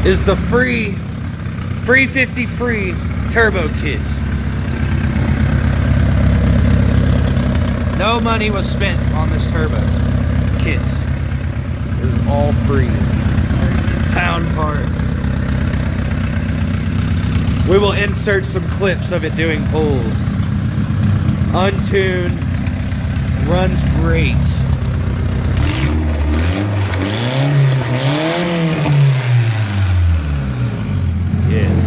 is the free 50 free turbo kit. No money was spent on this turbo kit. It was all free. Pound parts. We will insert some clips of it doing pulls. Untuned, runs great. Yes.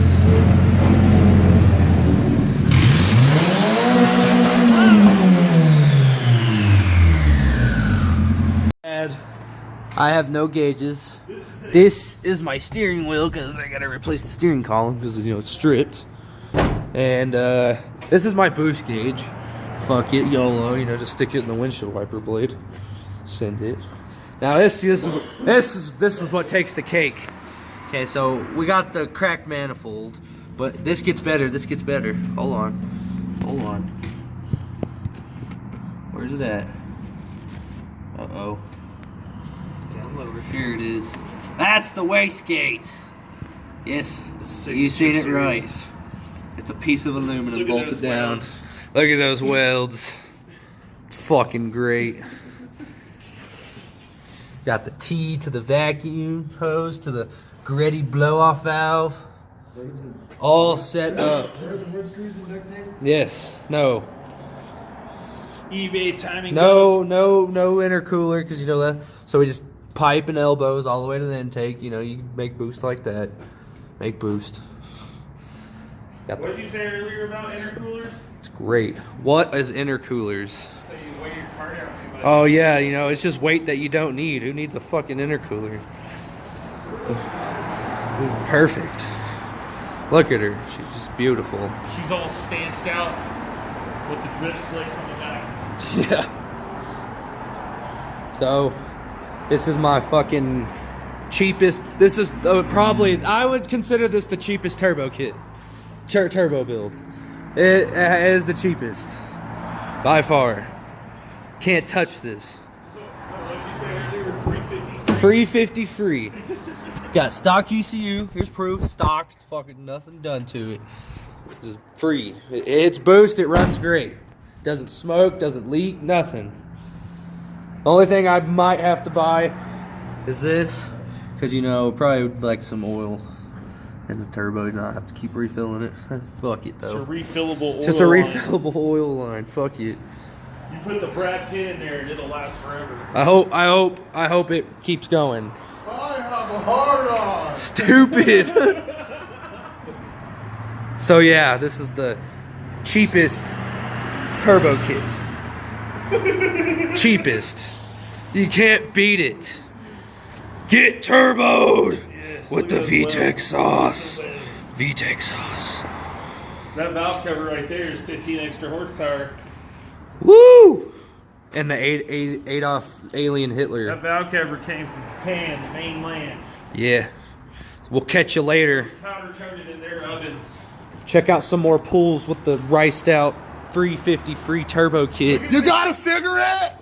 I have no gauges. This is my steering wheel because I gotta replace the steering column because, you know, it's stripped. And this is my boost gauge. Fuck it, YOLO, you know, just stick it in the windshield wiper blade. Send it. Now this is what takes the cake. Okay, so we got the cracked manifold, but this gets better. This gets better. Hold on, hold on. Where's it at? Uh-oh. Down lower. Here it is. That's the wastegate. Yes, you seen it right. It's a piece of aluminum bolted down. Look at those welds. It's fucking great. Got the T to the vacuum hose to the Greddy blow-off valve. All set up. Yes. No. eBay timing. No intercooler, because you know that. So we just pipe and elbows all the way to the intake. You know, you can make boost like that. Make boost. What did you say earlier about intercoolers? It's great. What is intercoolers? So you weigh your car out too much. Oh yeah, you know, it's just weight that you don't need. Who needs a fucking intercooler? This is perfect. Look at her. She's just beautiful. She's all stanced out with the drift slicks on the back. Yeah. So, this is my fucking cheapest. This is probably, I would consider this the cheapest turbo kit. Turbo build. It is the cheapest. By far. Can't touch this. What did you say earlier? 350? 350 free. Got stock ECU. Here's proof. Stock. Fucking nothing done to it. It's free. It's boost. It runs great. Doesn't smoke. Doesn't leak. Nothing. The only thing I might have to buy is this, because, you know, probably like some oil in the turbo. Not have to keep refilling it. Fuck it though. It's a refillable oil Just a refillable line. oil line. Fuck it. You put the Brad Pitt in there and it'll last forever. I hope it keeps going. I have a hard on. Stupid. So yeah, this is the cheapest turbo kit. Cheapest. You can't beat it. Get turboed with the VTEC sauce. VTEC sauce. That valve cover right there is 15 extra horsepower. Woo! And the Adolf Alien Hitler. That valve cover came from Japan, the mainland. Yeah. We'll catch you later. Powder coated in their ovens. Check out some more pulls with the riced out 350 free turbo kit. You got a cigarette?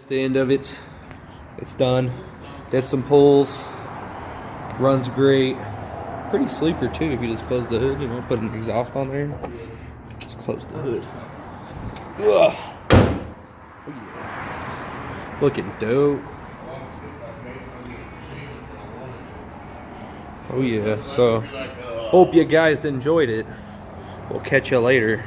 the end of it. It's done. Did some pulls. Runs great. Pretty sleeper too if you just close the hood, you know, put an exhaust on there. Just close the hood. Ugh. Oh, yeah. Looking dope. Oh yeah, so hope you guys enjoyed it. We'll catch you later.